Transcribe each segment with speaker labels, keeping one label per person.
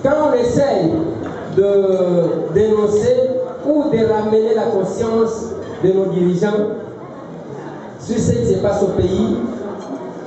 Speaker 1: quand on essaye de dénoncer ou de ramener la conscience de nos dirigeants sur ce qui se passe au pays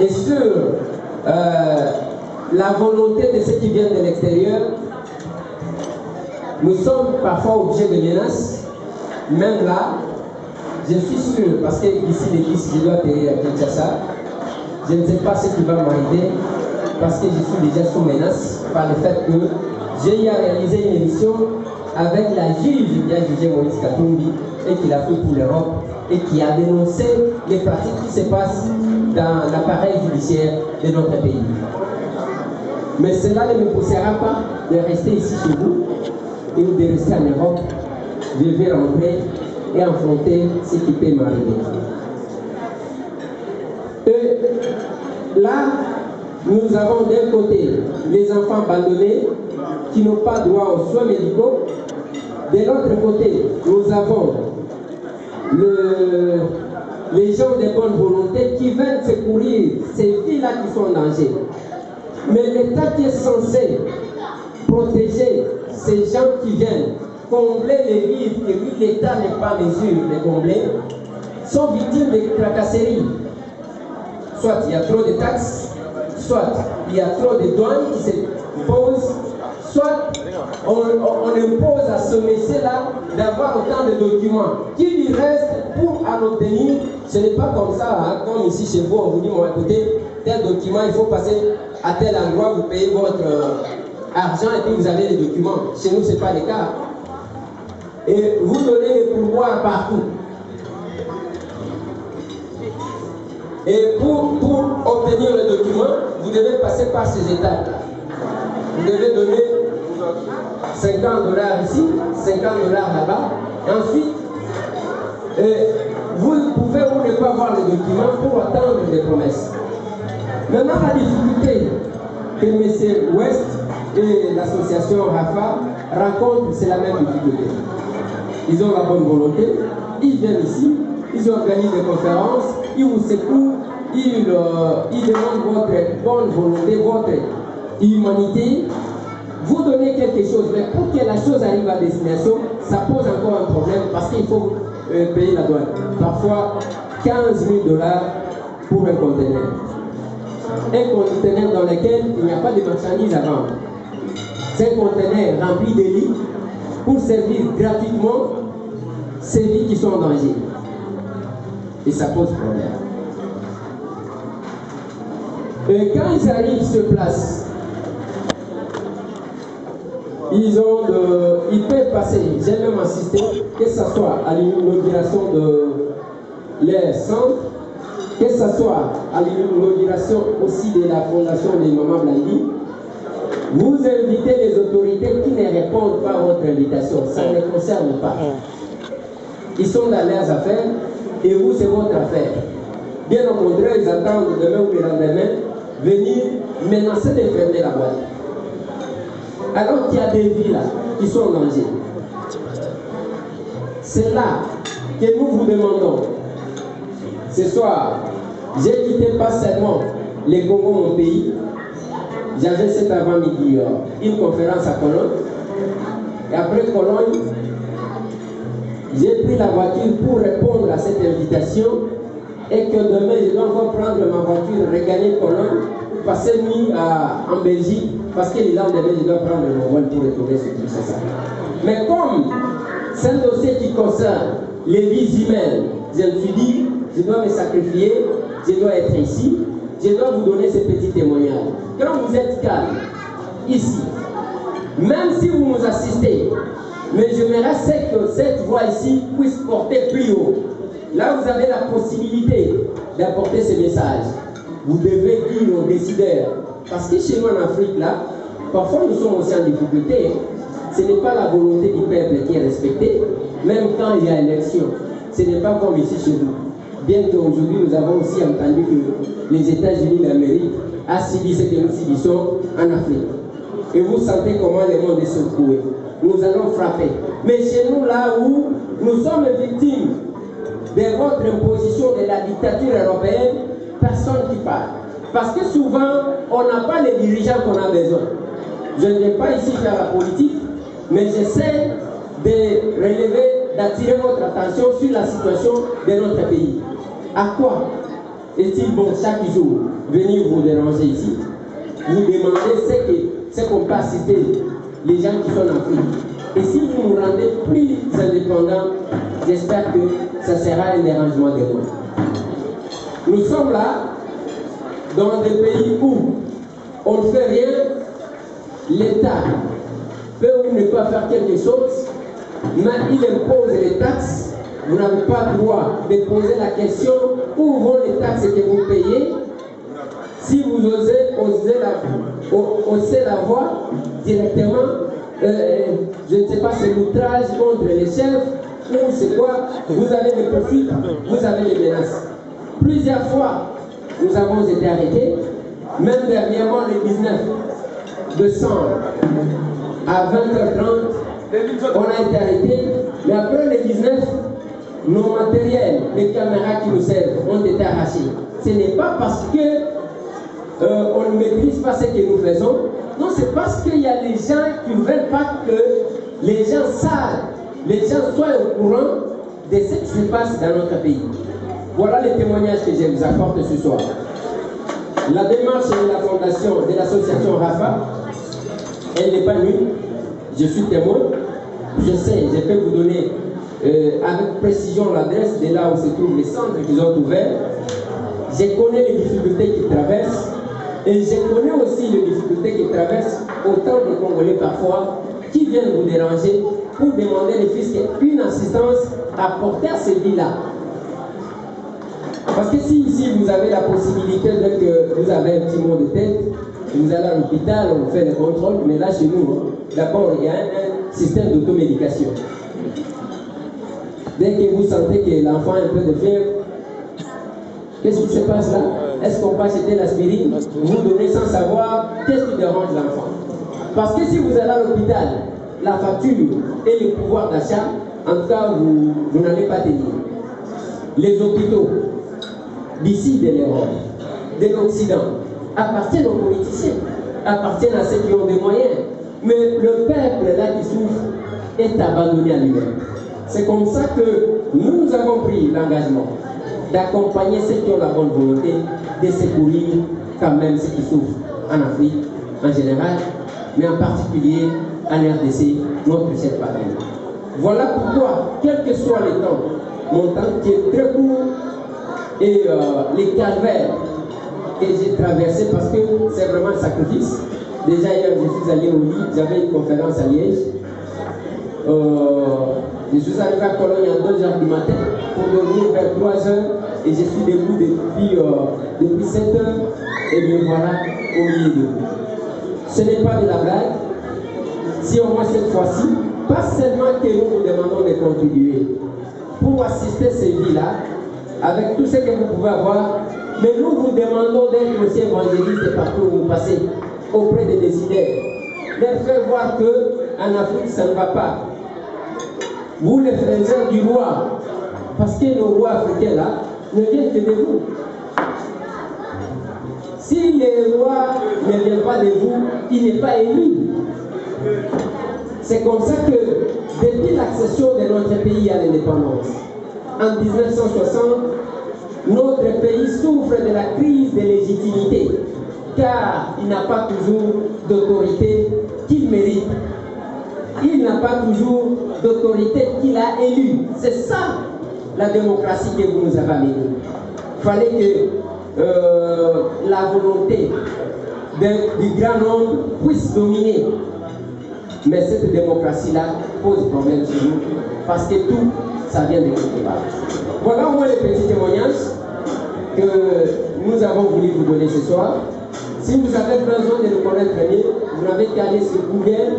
Speaker 1: et sur la volonté de ceux qui viennent de l'extérieur, nous sommes parfois obligés de menaces. Même là, je suis sûr, parce que ici l'église, je dois atterrir à Kinshasa, je ne sais pas ce qui va m'arriver, parce que je suis déjà sous menace par le fait que j'ai eu à réaliser une émission avec la juge qui a jugé Moïse Katumbi et qui l'a fait pour l'Europe et qui a dénoncé les pratiques qui se passent dans l'appareil judiciaire de notre pays. Mais cela ne me poussera pas de rester ici chez vous et de rester en Europe. Je vais rentrer et affronter ce qui peut m'arriver. Et là, nous avons d'un côté les enfants abandonnés qui n'ont pas droit aux soins médicaux. De l'autre côté, nous avons les gens de bonne volonté qui veulent secourir ces filles-là qui sont en danger. Mais l'État qui est censé protéger ces gens qui viennent combler les vides que lui, l'État n'est pas en mesure de combler, sont victimes de tracasseries. Soit il y a trop de taxes, soit il y a trop de douanes qui se posent, soit on impose à ce monsieur-là d'avoir autant de documents. Qu'il lui reste pour en obtenir, ce n'est pas comme ça, hein, comme ici chez vous, on vous dit, bon, écoutez, tel document, il faut passer à tel endroit, vous payez votre argent et puis vous avez les documents. Chez nous, ce n'est pas le cas. Et vous donnez les pouvoirs partout. Et pour obtenir le document, vous devez passer par ces étapes. Vous devez donner $50 ici, $50 là-bas. Et ensuite, vous pouvez ou ne pas avoir les documents pour attendre des promesses. Maintenant, la difficulté que M. West et l'association RAFA rencontrent, c'est la même difficulté. Ils ont la bonne volonté, ils viennent ici, ils organisent des conférences, ils vous secouent, ils demandent votre bonne volonté, votre humanité. Vous donnez quelque chose, mais pour que la chose arrive à destination, ça pose encore un problème parce qu'il faut payer la douane. Parfois, $15 000 pour un conteneur. Un conteneur dans lequel il n'y a pas de marchandises à vendre. C'est un conteneur rempli de lits pour servir gratuitement ces vies qui sont en danger. Et ça pose problème. Et quand ils arrivent sur place, ils peuvent passer, j'ai même assisté, que ce soit à l'inauguration de leur centre, que ce soit à l'inauguration aussi de la fondation des Maman Blandi, vous invitez les autorités qui ne répondent pas à votre invitation. Ça ne les concerne pas. Ils sont dans leurs affaires et vous, c'est votre affaire. Bien au contraire, ils attendent demain ou le lendemain venir menacer de fermer la boîte. Alors qu'il y a des vies là qui sont en danger. C'est là que nous vous demandons. Ce soir, j'ai quitté pas seulement les Congo, mon pays. J'avais cet avant-midi une conférence à Cologne. Et après Cologne, j'ai pris la voiture pour répondre à cette invitation. Et que demain, je dois encore prendre ma voiture, regagner Cologne, passer nuit en Belgique. Parce que le lendemain, je dois prendre mon vol pour retourner sur Kinshasa. Mais comme c'est un dossier qui concerne les vies humaines, je me suis dit, je dois me sacrifier, je dois être ici, je dois vous donner ces petits témoignages. Quand vous êtes calme, ici, même si vous nous assistez, mais j'aimerais que cette voix ici puisse porter plus haut. Là, vous avez la possibilité d'apporter ce message. Vous devez dire aux décideurs. Parce que chez nous en Afrique, là, parfois nous sommes aussi en difficulté. Ce n'est pas la volonté du peuple qui est respectée, même quand il y a élection. Ce n'est pas comme ici chez nous. Bien qu'aujourd'hui, nous avons aussi entendu que les États-Unis d'Amérique a subi ce que nous subissons en Afrique. Et vous sentez comment le monde est secoué. Nous allons frapper. Mais chez nous, là où nous sommes victimes de votre imposition de la dictature européenne, personne qui parle. Parce que souvent, on n'a pas les dirigeants qu'on a besoin. je ne viens pas ici faire la politique, mais j'essaie de relever, d'attirer votre attention sur la situation de notre pays. À quoi est-il bon chaque jour venir vous déranger ici, vous demander ce qu'on peut assister les gens qui sont en Afrique? Et si vous nous rendez plus indépendants, j'espère que ça sera un dérangement de nous. Nous sommes là, dans des pays où on ne fait rien, l'État peut ou ne pas faire quelque chose, mais il impose les taxes. Vous n'avez pas le droit de poser la question où vont les taxes que vous payez. Si vous osez hausser la voix directement, je ne sais pas, c'est l'outrage contre les chefs, ou c'est quoi, vous avez des profits, vous avez des menaces. Plusieurs fois, nous avons été arrêtés, même dernièrement le 19 décembre à 20h30, on a été arrêtés, mais après le 19, nos matériels, les caméras qui nous servent ont été arrachés. Ce n'est pas parce que on ne maîtrise pas ce que nous faisons, non, c'est parce qu'il y a des gens qui ne veulent pas que les gens savent, les gens soient au courant de ce qui se passe dans notre pays. Voilà les témoignages que je vous apporte ce soir. La démarche de la fondation, de l'association RAFA, elle n'est pas nulle. Je suis témoin. Je sais, je peux vous donner avec précision l'adresse de là où se trouvent les centres qu'ils ont ouverts. Je connais les difficultés qu'ils traversent. Et je connais aussi les difficultés qu'ils traversent autant de Congolais parfois qui viennent vous déranger pour demander les fiscs une assistance à apporter à ces vies-là. Parce que si ici vous avez la possibilité de que vous avez un petit mot de tête, vous allez à l'hôpital, on fait les contrôles, mais là chez nous, d'abord il y a un système d'automédication. Dès que vous sentez que l'enfant a un peu de fièvre, qu'est-ce qui se passe là? Est-ce qu'on peut acheter l'aspirine? Vous donnez sans savoir qu'est-ce qui dérange l'enfant. Parce que si vous allez à l'hôpital, la facture et le pouvoir d'achat, en tout cas, vous n'allez pas tenir. Les hôpitaux d'ici de l'Europe, de l'Occident, appartiennent aux politiciens, appartiennent à ceux qui ont des moyens. Mais le peuple là qui souffre est abandonné à lui-même. C'est comme ça que nous avons pris l'engagement d'accompagner ceux qui ont la bonne volonté, de secourir quand même ceux qui souffrent en Afrique en général, mais en particulier en RDC, notre chef patrie. Voilà pourquoi, quel que soit le temps, mon temps qui est très court, et les calvaires que j'ai traversés, parce que c'est vraiment un sacrifice. Déjà hier, je suis allé au lit, j'avais une conférence à Liège. Je suis arrivé à Cologne à 2h du matin pour dormir vers 3h et je suis debout depuis 7h et me voilà au milieu de vous. Ce n'est pas de la blague. Si au moins cette fois-ci, pas seulement que nous vous demandons de contribuer pour assister ces vies-là, avec tout ce que vous pouvez avoir, mais nous vous demandons d'être aussi évangélistes partout où vous passez, auprès des décideurs, de faire voir qu'en Afrique, ça ne va pas. Vous, les frères du roi, parce que le roi africain là, ne vient que de vous. Si le roi ne vient pas de vous, il n'est pas élu. C'est comme ça que, depuis l'accession de notre pays à l'indépendance, en 1960, notre pays souffre de la crise de légitimité, car il n'a pas toujours d'autorité qu'il mérite. Il n'a pas toujours d'autorité qu'il a élue. C'est ça la démocratie que vous nous avez amenée. Il fallait que la volonté du grand nombre puisse dominer. Mais cette démocratie-là pose problème sur nous, parce que tout, ça vient de quelque part. Voilà au moins les petits témoignages que nous avons voulu vous donner ce soir. Si vous avez besoin de nous connaître mieux, vous n'avez qu'à aller sur Google,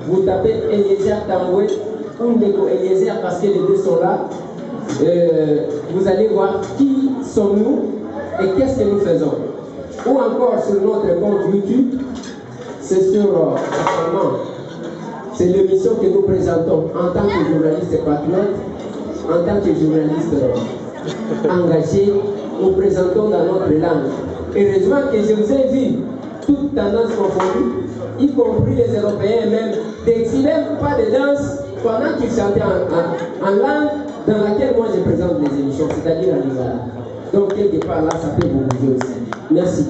Speaker 1: vous tapez Eliezer Tamboué ou Ndeko Eliezer parce que les deux sont là. Vous allez voir qui sommes-nous et qu'est-ce que nous faisons. Ou encore sur notre compte YouTube, c'est sur c'est l'émission que nous présentons en tant que journaliste patriote, en tant que journaliste engagé, nous présentons dans notre langue. Heureusement que je vous ai vu toutes tendances confondues, y compris les Européens même, d'exhiber pas de danse pendant qu'ils chantaient en langue dans laquelle moi je présente les émissions, c'est-à-dire en Lingala. Donc quelque part là, ça peut vous bouger aussi. Merci.